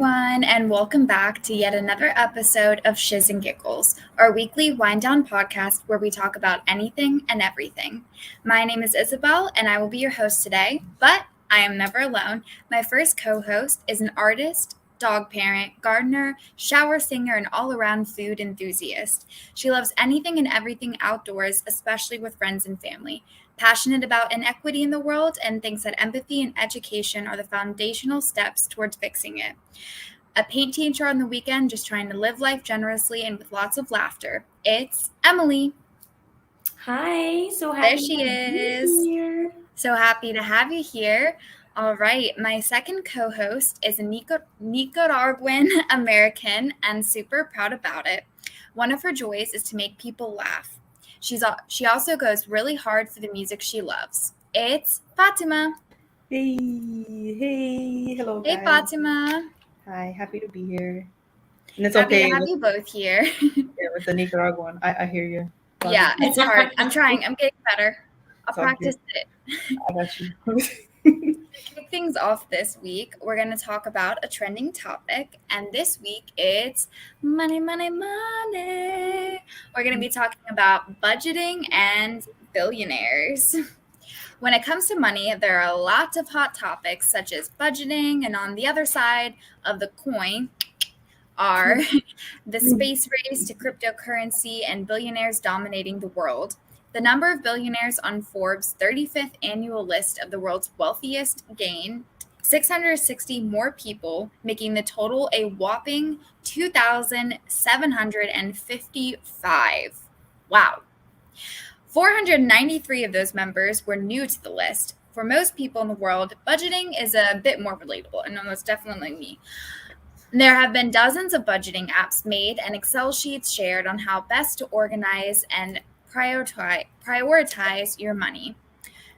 everyone, and welcome back to yet another episode of Shiz and Giggles, our weekly wind-down podcast where we talk about anything and everything. My name is Isabel, and I will be your host today, but I am never alone. My first co-host is an artist, dog parent, gardener, shower singer, and all-around food enthusiast. She loves anything and everything outdoors, especially with friends and family. Passionate about inequity in the world and thinks that empathy and education are the foundational steps towards fixing it. A paint teacher on the weekend, just trying to live life generously and with lots of laughter. It's Emily. Hi, so happy There she is. Here. So happy to have you here. All right, my second co-host is a Nicaraguan American and super proud about it. One of her joys is to make people laugh. She also goes really hard for the music she loves. It's Fatima. Hey, hello guys. Hey, Fatima. Hi, happy to be here. And it's Happy okay to have you both here. with the Nicaraguan. I hear you. Yeah, it's hard. I'm trying. I'm getting better. I'll It's all practice it. I got you. To kick things off this week, we're going to talk about a trending topic, and this week it's money, money, money. We're going to be talking about budgeting and billionaires. When it comes to money, there are lots of hot topics such as budgeting, and on the other side of the coin are the space race to cryptocurrency and billionaires dominating the world. The number of billionaires on Forbes' 35th annual list of the world's wealthiest gained 660 more people, making the total a whopping 2,755. Wow. 493 of those members were new to the list. For most people in the world, budgeting is a bit more relatable, and that's definitely me. There have been dozens of budgeting apps made and Excel sheets shared on how best to organize and prioritize your money.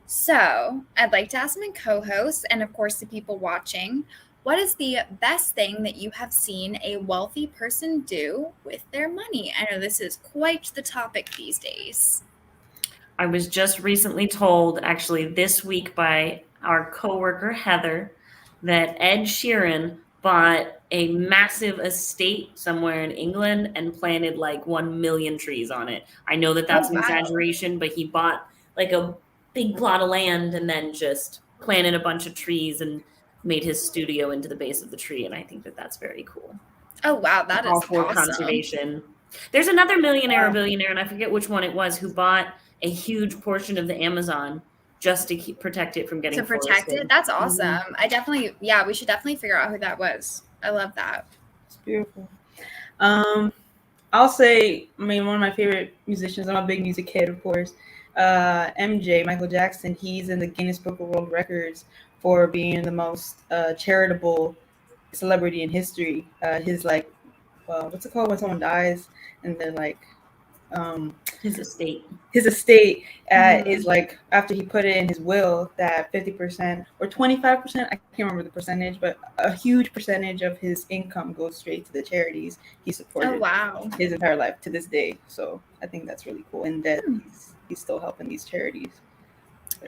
So, I'd like to ask my co-hosts and of course the people watching, what is the best thing that you have seen a wealthy person do with their money? I know this is quite the topic these days. I was just recently told, actually this week by our coworker Heather, that Ed Sheeran bought a massive estate somewhere in England and planted like 1 million trees on it. I know that that's an exaggeration, but he bought like a big plot of land and then just planted a bunch of trees and made his studio into the base of the tree. And I think that that's very cool. Oh, wow. That is all for awesome. Conservation. There's another millionaire or billionaire, and I forget which one it was, who bought a huge portion of the Amazon just to protect it from getting forested. That's awesome. Mm-hmm. We should definitely figure out who that was. I love that. It's beautiful. I'll say, one of my favorite musicians, I'm a big music kid, of course, MJ, Michael Jackson, he's in the Guinness Book of World Records for being the most charitable celebrity in history. His what's it called when someone dies and they're like, his estate is like, after he put it in his will that 50% or 25%, I can't remember the percentage, but a huge percentage of his income goes straight to the charities he supported his entire life to this day. So I think that's really cool, and that he's still helping these charities.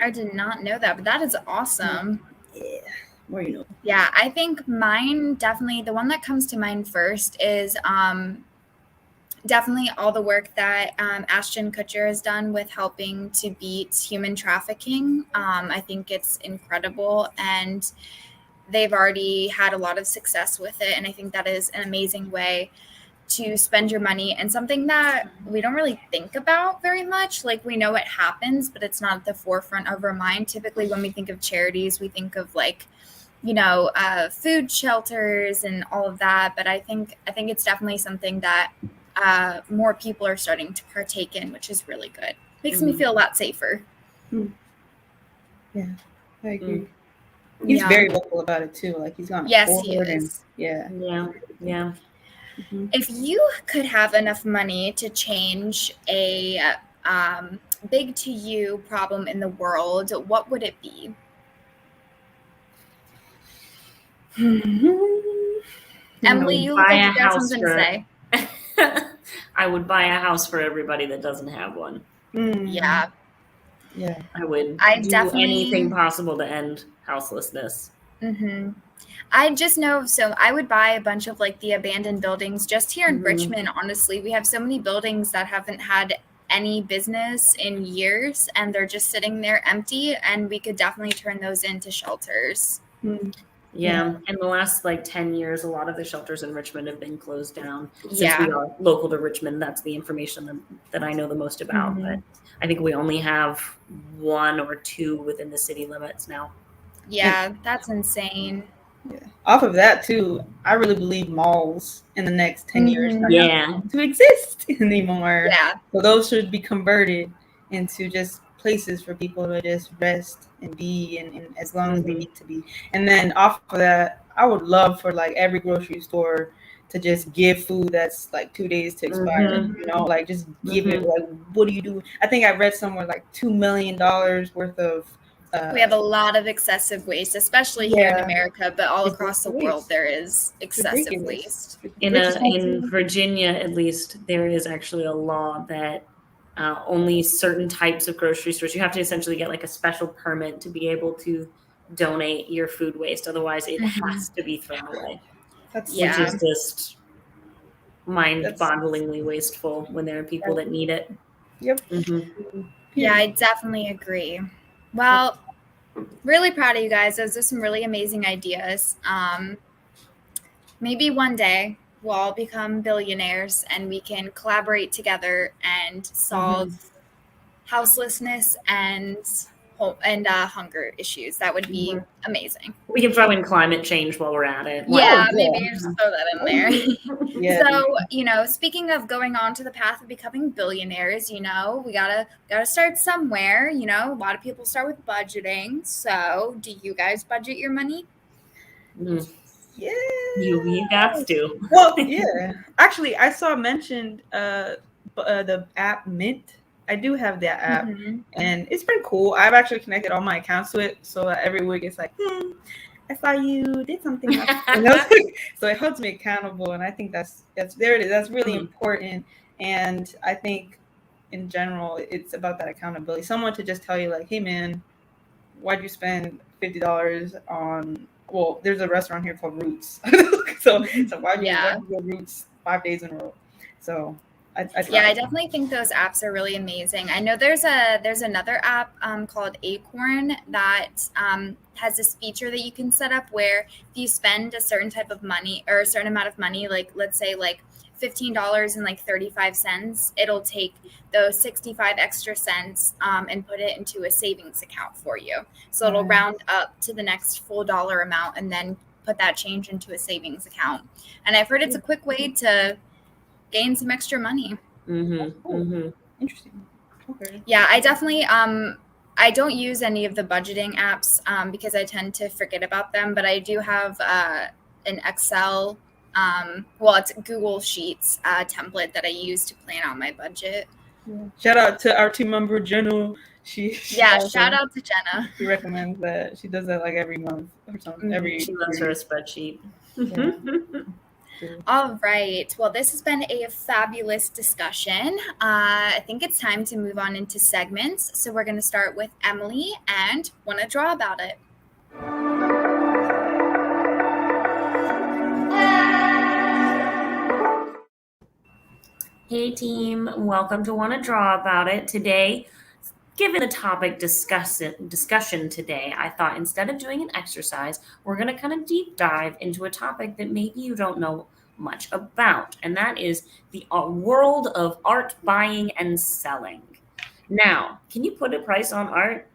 I did not know that, but that is awesome. Yeah, more you know. Yeah, I think mine, definitely the one that comes to mind first is definitely all the work that Ashton Kutcher has done with helping to beat human trafficking. I think it's incredible, and they've already had a lot of success with it. And I think that is an amazing way to spend your money, and something that we don't really think about very much. Like, we know it happens, but it's not at the forefront of our mind. Typically, when we think of charities, we think of food shelters and all of that. But I think it's definitely something that more people are starting to partake in, which is really good. Makes me feel a lot safer. Yeah, I agree. He's very vocal about it too. Like, he's gone. Yes, he is. Yeah. Mm-hmm. If you could have enough money to change a big to you problem in the world, what would it be? Emily, you look like you got something to say. I would buy a house for everybody that doesn't have one. Yeah. Yeah. I would do anything possible to end houselessness. Mm-hmm. I just know, so I would buy a bunch of like the abandoned buildings just here in Mhm. Richmond. Honestly, we have so many buildings that haven't had any business in years and they're just sitting there empty, and we could definitely turn those into shelters. Yeah, in the last like 10 years, a lot of the shelters in Richmond have been closed down. Since we Yeah. are local to Richmond, that's the information that I know the most about. But I think we only have 1 or 2 within the city limits now. Yeah, that's insane. Yeah. Off of that too, I really believe malls in the next 10 years Mhm. are Yeah. not going to exist anymore. Yeah. So those should be converted into just places for people to just rest and be and as long as they need to be. And then off of that, I would love for like every grocery store to just give food that's like 2 days to expire. Mhm. You know, like just give it. Like, what do you do? I think I read somewhere like $2 million worth of. We have a lot of excessive waste, especially here in America, but all across the world there is excessive waste. In Virginia, at least, there is actually a law that only certain types of grocery stores, you have to essentially get like a special permit to be able to donate your food waste. Otherwise, it has to be thrown away, which is just mind-bogglingly wasteful when there are people that need it. Yep. Yeah, I definitely agree. Well, really proud of you guys. Those are some really amazing ideas. Maybe one day we'll all become billionaires and we can collaborate together and solve houselessness and hunger issues. That would be amazing. We can throw in climate change while we're at it. Yeah, maybe just throw that in there. So, speaking of going on to the path of becoming billionaires, we gotta start somewhere. A lot of people start with budgeting. So, do you guys budget your money? Yeah, you got to. Well, yeah. Actually, I saw mentioned the app Mint. I do have that app, and it's pretty cool. I've actually connected all my accounts to it, so that every week it's like, I saw you did something else. So it holds me accountable, and I think that's there it is. That's really important, and I think in general it's about that accountability. Someone to just tell you like, hey man, why'd you spend $50 on? Well, there's a restaurant here called Roots. so why'd you go Roots 5 days in a row? So I definitely think those apps are really amazing. I know there's another app called Acorn that has this feature that you can set up where if you spend a certain type of money or a certain amount of money, like let's say like $15.35, it'll take those 65 extra cents and put it into a savings account for you. So it'll round up to the next full dollar amount and then put that change into a savings account. And I've heard it's a quick way to gain some extra money. Interesting. Okay. Yeah, I definitely I don't use any of the budgeting apps because I tend to forget about them, but I do have an Excel it's Google Sheets template that I use to plan out my budget. Shout out to our team member Jenna. Shout out to Jenna. She recommends that. She does that like every month or something. She loves her a spreadsheet. All right. Well, this has been a fabulous discussion. I think it's time to move on into segments. So we're going to start with Emily and Want to Draw About It. Hey team, welcome to Want to Draw About It. Today, given the topic discussion today, I thought instead of doing an exercise, we're going to kind of deep dive into a topic that maybe you don't know much about, and that is the world of art buying and selling. Now, can you put a price on art?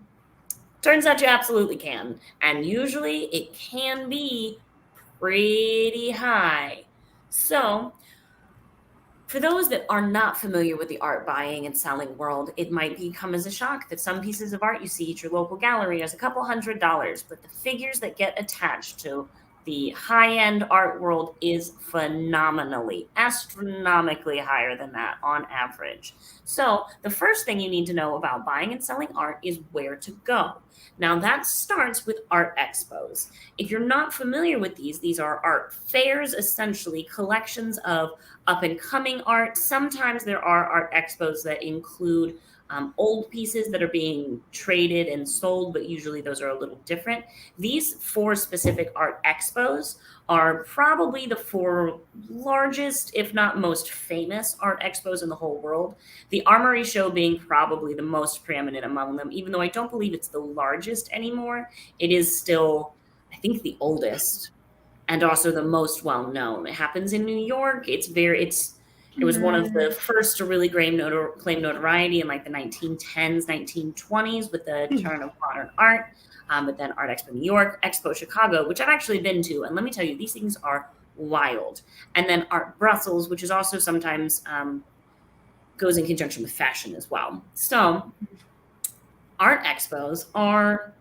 Turns out you absolutely can, and usually it can be pretty high. So, for those that are not familiar with the art buying and selling world, it might come as a shock that some pieces of art you see at your local gallery is a couple $100s, but the figures that get attached to the high-end art world is astronomically higher than that on average. So the first thing you need to know about buying and selling art is where to go. Now that starts with art expos. If you're not familiar with these are art fairs, essentially collections of up and coming art. Sometimes there are art expos that include old pieces that are being traded and sold, but usually those are a little different. These 4 specific art expos are probably the 4 largest, if not most famous, art expos in the whole world. The Armory Show being probably the most preeminent among them, even though I don't believe it's the largest anymore. It is still, I think, the oldest and also the most well known. It happens in New York. It was one of the first to really claim notoriety in like the 1910s, 1920s with the turn of modern art. But then Art Expo New York, Expo Chicago, which I've actually been to. And let me tell you, these things are wild. And then Art Brussels, which is also sometimes goes in conjunction with fashion as well. So art expos are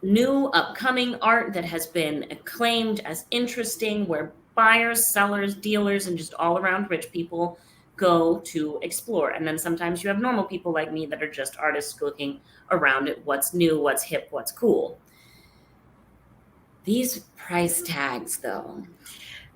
new upcoming art that has been acclaimed as interesting, where buyers, sellers, dealers, and just all around rich people go to explore. And then sometimes you have normal people like me that are just artists looking around at what's new, what's hip, what's cool. These price tags, though,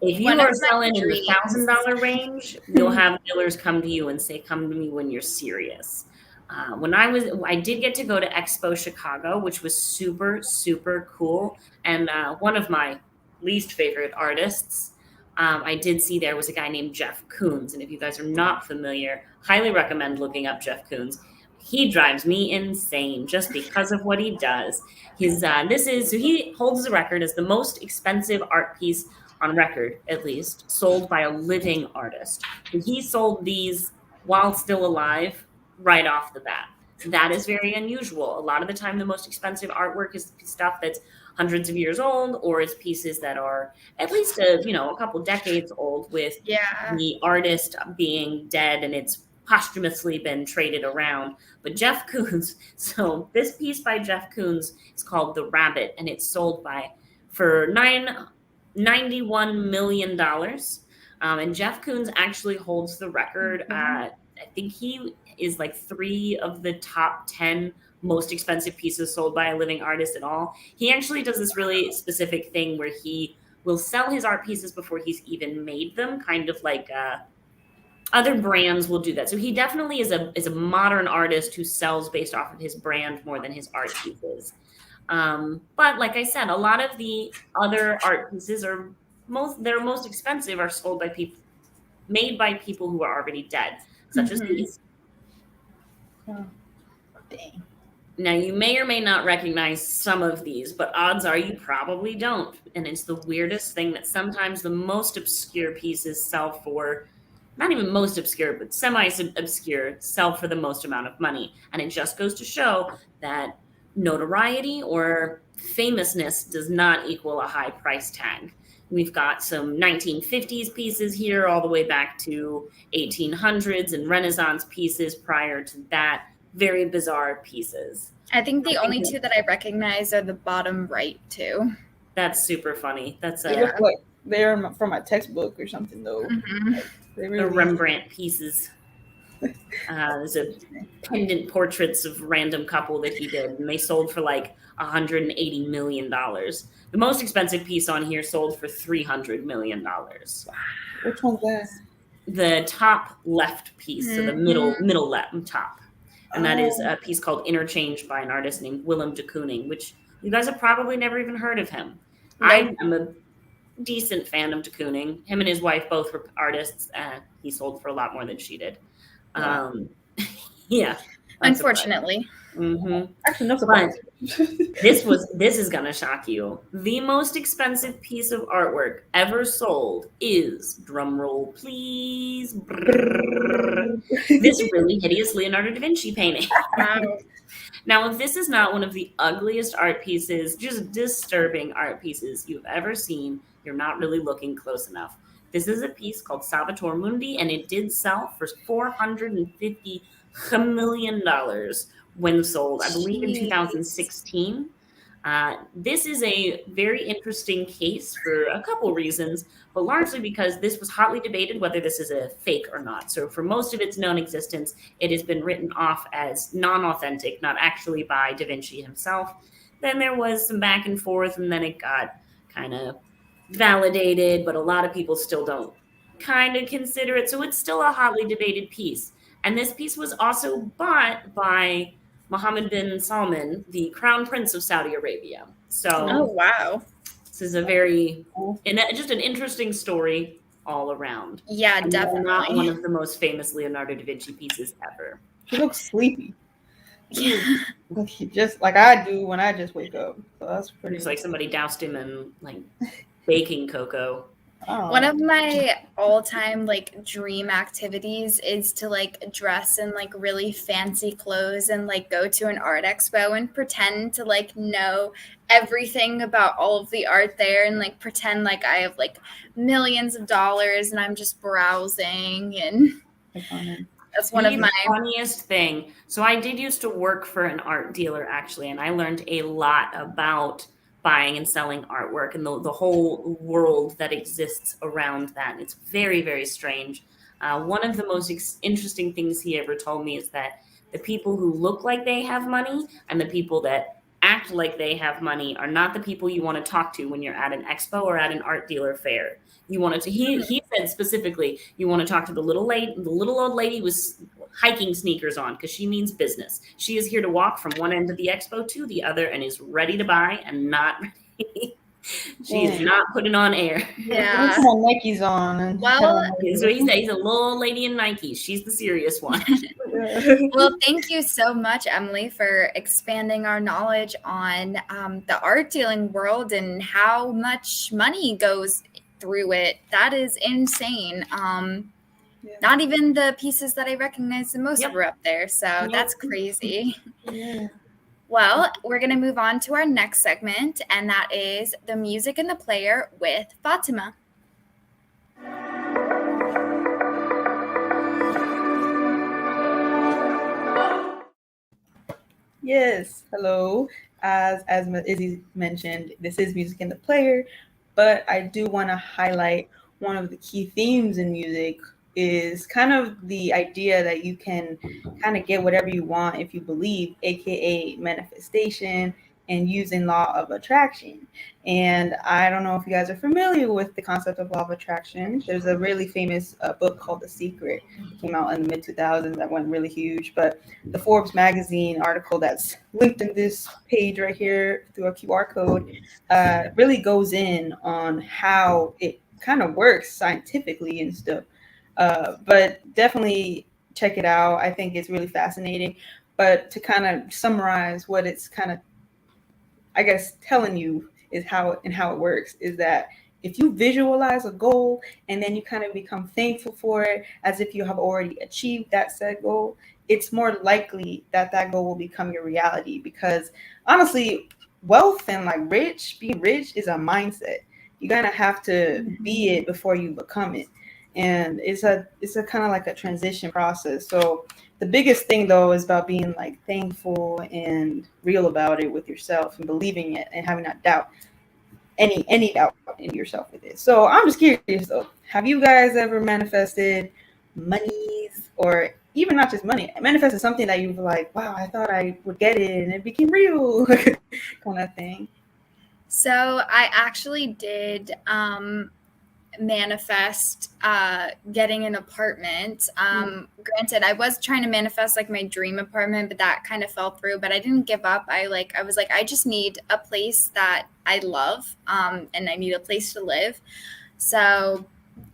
if you are selling in the $1,000 range, you'll have dealers come to you and say, "Come to me when you're serious." I did get to go to Expo Chicago, which was super, super cool. And one of my least favorite artists I did see there was a guy named Jeff Koons. And if you guys are not familiar, highly recommend looking up Jeff Koons. He drives me insane just because of what he does. He holds the record as the most expensive art piece on record, at least, sold by a living artist. And he sold these while still alive right off the bat. That is very unusual. A lot of the time, the most expensive artwork is stuff that's hundreds of years old, or it's pieces that are at least a couple decades old, with the artist being dead and it's posthumously been traded around. But Jeff Koons, so this piece by Jeff Koons is called The Rabbit, and it's sold for $91 million. And Jeff Koons actually holds the record. I think he is like 3 of the top 10 most expensive pieces sold by a living artist at all. He actually does this really specific thing where he will sell his art pieces before he's even made them, kind of like other brands will do that. So he definitely is a modern artist who sells based off of his brand more than his art pieces. But like I said, a lot of the other art pieces they're most expensive are sold by people, made by people who are already dead, such as these. Oh, dang. Now, you may or may not recognize some of these, but odds are you probably don't. And it's the weirdest thing that sometimes the most obscure pieces sell for, not even most obscure, but semi-obscure, sell for the most amount of money. And it just goes to show that notoriety or famousness does not equal a high price tag. We've got some 1950s pieces here all the way back to 1800s and Renaissance pieces prior to that. Very bizarre pieces. I think the only 2 that I recognize are the bottom right 2. That's super funny. They look like they're from a textbook or something, though. Mm-hmm. They're Rembrandt pieces. There's a pendant portraits of random couple that he did, and they sold for like $180 million. The most expensive piece on here sold for $300 million. Wow. Which one's that? The top left piece, so the middle left top. And that is a piece called Interchange by an artist named Willem de Kooning, which you guys have probably never even heard of him. I am a decent fan of de Kooning. Him and his wife both were artists. He sold for a lot more than she did. Yeah. Unfortunately. Mm-hmm. Actually, no surprise. This is gonna shock you. The most expensive piece of artwork ever sold is, drumroll please, this really hideous Leonardo da Vinci painting. Wow. Now, if this is not one of the ugliest art pieces, just disturbing art pieces you've ever seen, you're not really looking close enough. This is a piece called Salvator Mundi, and it did sell for $450 million when sold, I believe, in 2016. This is a very interesting case for a couple reasons, but largely because this was hotly debated whether this is a fake or not. So for most of its known existence, it has been written off as non-authentic, not actually by Da Vinci himself. Then there was some back and forth, and then it got kind of validated, but a lot of people still don't kind of consider it. So it's still a hotly debated piece. And this piece was also bought by Mohammed bin Salman, the crown prince of Saudi Arabia. So Oh, wow. this is a just an interesting story all around. Yeah, And not definitely. one of the most famous Leonardo da Vinci pieces ever. She looks sleepy. Yeah. Just like I do when I just wake up. So that's pretty. It's like somebody doused him in like baking cocoa. One of my all-time like dream activities is to like dress in like really fancy clothes and like go to an art expo and pretend to like know everything about all of the art there and like pretend like I have like millions of dollars and I'm just browsing, and that's one of my funniest thing. So I did used to work for an art dealer actually, and I learned a lot about buying and selling artwork and the whole world that exists around that. It's very, very strange. One of the most interesting things he ever told me is that the people who look like they have money and the people that act like they have money are not the people you want to talk to when you're at an expo or at an art dealer fair. You wanted to, he said specifically, you want to talk to the little old lady with hiking sneakers on, because she means business. She is here to walk from one end of the expo to the other and is ready to buy and not ready. She is not putting on air. Yeah. Put some Nikes on. Well, so he's a little old lady in Nikes. She's the serious one. Well, thank you so much, Emily, for expanding our knowledge on the art dealing world and how much money goes through it. That is insane. Not even the pieces that I recognize the most were up there. So that's crazy. Yeah. Well, we're going to move on to our next segment, and that is the music and the player with Fatima. Yes, hello. As Izzy mentioned, this is music and the player, but I do want to highlight one of the key themes in music is kind of the idea that you can kind of get whatever you want if you believe, aka manifestation and using law of attraction. And I don't know if you guys are familiar with the concept of law of attraction. There's a really famous book called The Secret. It came out in the mid 2000s that went really huge. But the Forbes magazine article that's linked in this page right here through a QR code really goes in on how it kind of works scientifically and stuff. But definitely check it out. I think it's really fascinating. But to kind of summarize what it's kind of, I guess, telling you is how it works is that if you visualize a goal and then you kind of become thankful for it as if you have already achieved that said goal, it's more likely that that goal will become your reality. Because honestly, wealth and like being rich is a mindset. You gotta have to be it before you become it. And it's a kind of like a transition process. So the biggest thing though is about being like thankful and real about it with yourself and believing it and having that doubt, any doubt in yourself with it. So I'm just curious though, have you guys ever manifested monies, or even not just money, manifested something that you were like, wow, I thought I would get it and it became real kind of thing? So I actually did manifest getting an apartment. Granted, I was trying to manifest like my dream apartment, but that kind of fell through. But I didn't give up. I was like, I just need a place that I love, and I need a place to live. So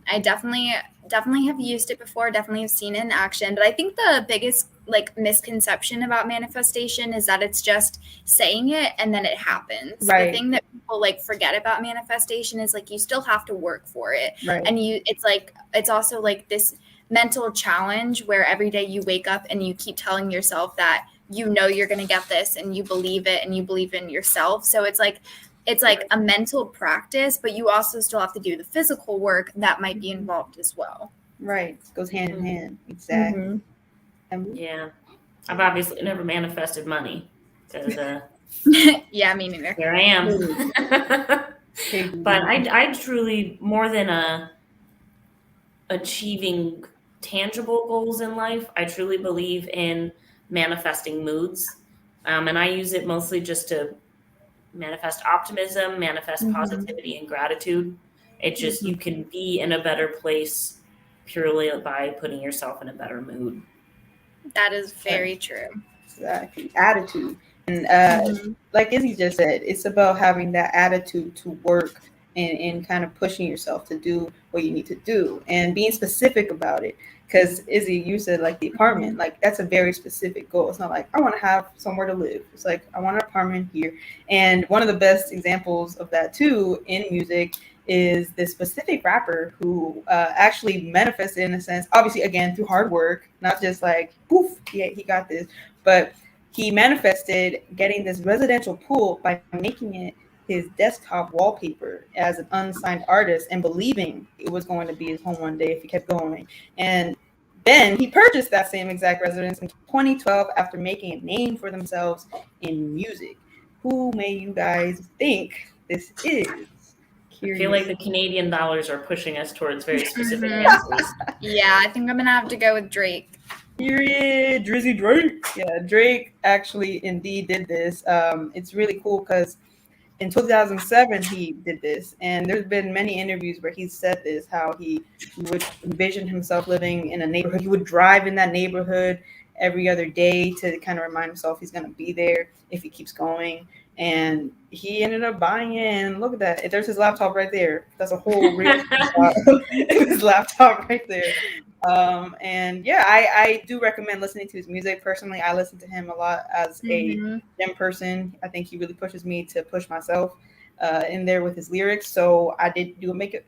I definitely have used it before, definitely have seen it in action. But I think the biggest like misconception about manifestation is that it's just saying it and then it happens. Right. The thing that people like forget about manifestation is like you still have to work for it. Right. And it's also like this mental challenge where every day you wake up and you keep telling yourself that you know you're going to get this and you believe it and you believe in yourself. So it's like a mental practice, but you also still have to do the physical work that might be involved as well. Right. It goes hand in hand. Exactly. Yeah. I've obviously never manifested money because yeah, me neither. Here I am. But I truly, more than achieving tangible goals in life, I truly believe in manifesting moods. And I use it mostly just to manifest optimism, manifest positivity and gratitude. It just, you can be in a better place purely by putting yourself in a better mood. That is very true. Exactly. Attitude. And Mhm. like Izzy just said, it's about having that attitude to work and kind of pushing yourself to do what you need to do and being specific about it. Because Izzy, you said like the apartment, like that's a very specific goal. It's not like I want to have somewhere to live. It's like I want an apartment here. And one of the best examples of that too in music is this specific rapper who actually manifested in a sense, obviously again through hard work, not just like poof, yeah, he got this, but he manifested getting this residential pool by making it his desktop wallpaper as an unsigned artist and believing it was going to be his home one day if he kept going. And then he purchased that same exact residence in 2012 after making a name for themselves in music. Who may you guys think this is? I feel like Curious. the Canadian dollars are pushing us towards very specific Mhm. answers. Yeah, I think I'm gonna have to go with Drake. Period. Drizzy Drake. Yeah, Drake actually indeed did this. It's really cool because in 2007 he did this, and there's been many interviews where he said this, how he would envision himself living in a neighborhood. He would drive in that neighborhood every other day to kind of remind himself he's going to be there if he keeps going. And he ended up buying it, and look at that, there's his laptop right there. That's a whole real his laptop right there. And yeah, I do recommend listening to his music. Personally, I listen to him a lot as a Mhm. gym person. I think he really pushes me to push myself in there with his lyrics. So I did make a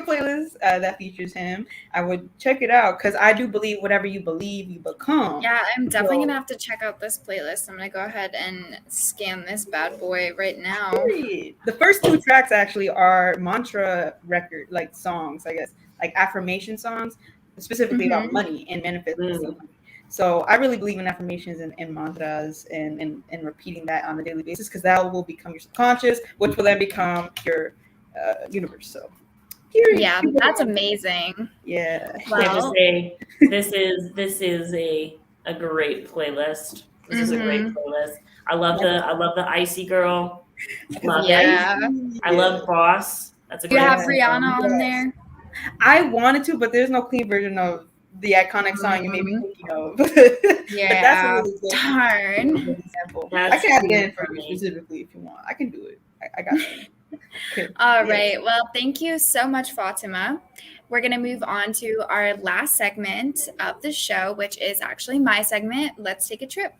playlist that features him. I would check it out because I do believe whatever you believe, you become. Yeah, I'm definitely So, gonna have to check out this playlist. I'm gonna go ahead and scan this bad boy right now. period. The first two tracks actually are mantra record like songs, I guess, like affirmation songs, specifically about Mhm. money and manifesting Mm. money. So I really believe in affirmations and mantras and repeating that on a daily basis because that will become your subconscious, which will then become your universe. So period. Yeah, that's amazing. Yeah. I have to Well, say, this is a great playlist. This is a great mhm. playlist. I love the Icy Girl. Love it. Yeah. I Yeah. love Boss. That's a Do you great have Yeah. Rihanna song. on Yes. there? I wanted to, but there's no clean version of the iconic song you may be Mhm. thinking of. But that's a Yeah. really Darn. good example. I That's can add it too in for you funny. specifically if you want. I can do it. I got you. Okay. All Yes. right. Well, thank you so much, Fatima. We're going to move on to our last segment of the show, which is actually my segment. Let's take a trip.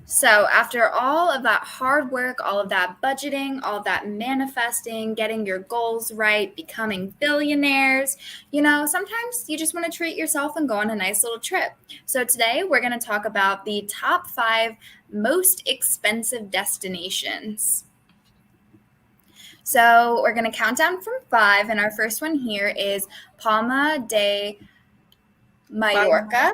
So, after all of that hard work, all of that budgeting, all of that manifesting, getting your goals right, becoming billionaires, sometimes you just want to treat yourself and go on a nice little trip. So, today we're going to talk about the top 5 most expensive destinations. So, we're going to count down from 5, and our first one here is Palma de Mallorca.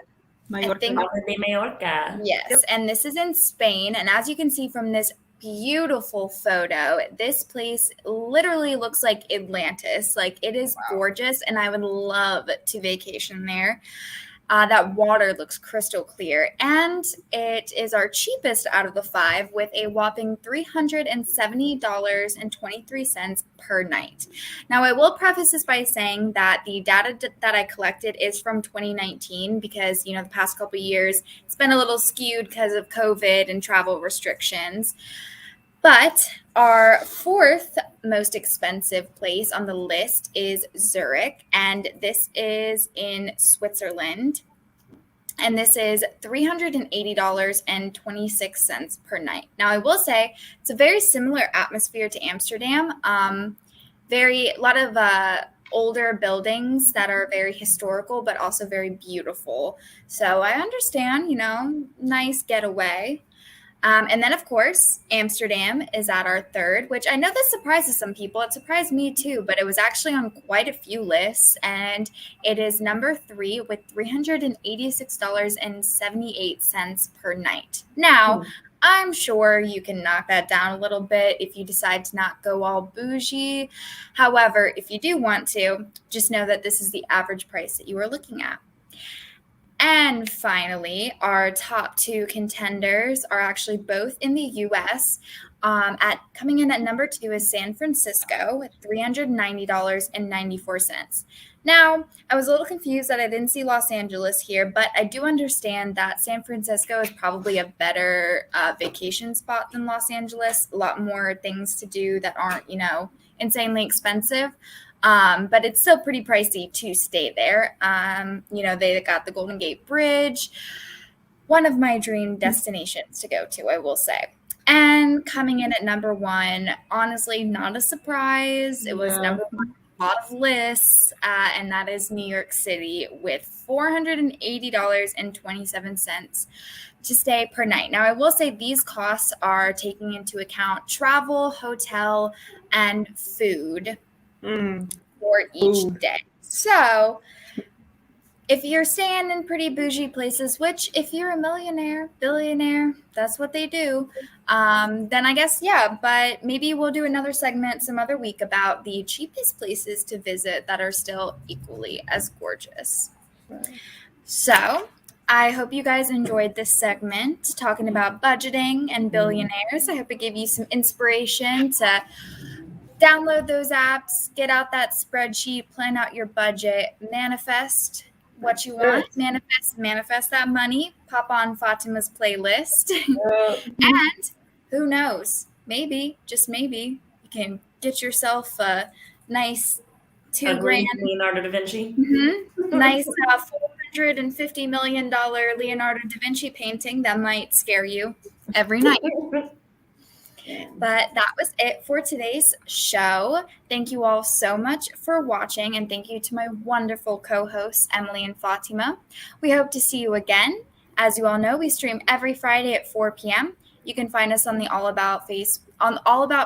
I think Palma de Mallorca. yes, and this is in Spain. And as you can see from this beautiful photo, this place literally looks like Atlantis. Like it is gorgeous, and I would love to vacation there. That water looks crystal clear, and it is our cheapest out of the 5 with a whopping $370.23 per night. Now, I will preface this by saying that the data that I collected is from 2019 because, the past couple of years, it's been a little skewed because of COVID and travel restrictions. But our 4th most expensive place on the list is Zurich, and this is in Switzerland. And this is $380.26 per night. Now, I will say it's a very similar atmosphere to Amsterdam. A lot of older buildings that are very historical, but also very beautiful. So I understand, nice getaway. And then, of course, Amsterdam is at our 3rd, which I know this surprises some people. It surprised me too, but it was actually on quite a few lists. And it is number 3 with $386.78 per night. Now, I'm sure you can knock that down a little bit if you decide to not go all bougie. However, if you do want to, just know that this is the average price that you are looking at. And finally, our top 2 contenders are actually both in the US. Coming in at number 2 is San Francisco with $390.94. Now, I was a little confused that I didn't see Los Angeles here, but I do understand that San Francisco is probably a better vacation spot than Los Angeles. A lot more things to do that aren't, insanely expensive. But it's still pretty pricey to stay there. They got the Golden Gate Bridge, one of my dream destinations to go to, I will say. And coming in at number 1, honestly, not a surprise. It was number 1 on a lot of lists, and that is New York City with $480.27 to stay per night. Now, I will say these costs are taking into account travel, hotel, and food for each day. So if you're staying in pretty bougie places, which if you're a millionaire, billionaire, that's what they do, then I guess, yeah, but maybe we'll do another segment some other week about the cheapest places to visit that are still equally as gorgeous. So I hope you guys enjoyed this segment talking about budgeting and billionaires. I hope it gave you some inspiration to download those apps, get out that spreadsheet, plan out your budget, manifest what you want, manifest that money, pop on Fatima's playlist. And who knows, maybe, just maybe, you can get yourself a nice $2,000 Leonardo da Vinci. Nice $450 million Leonardo da Vinci painting that might scare you every night. But that was it for today's show. Thank you all so much for watching, and thank you to my wonderful co-hosts, Emily and Fatima. We hope to see you again. As you all know, we stream every Friday at 4 p.m. You can find us on the All About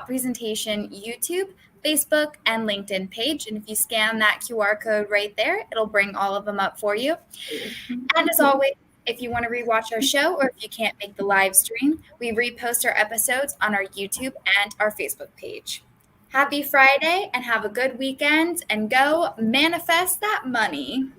Presentation YouTube, Facebook, and LinkedIn page. And if you scan that QR code right there, it'll bring all of them up for you. And as always, if you want to rewatch our show or if you can't make the live stream, we repost our episodes on our YouTube and our Facebook page. Happy Friday and have a good weekend, and go manifest that money.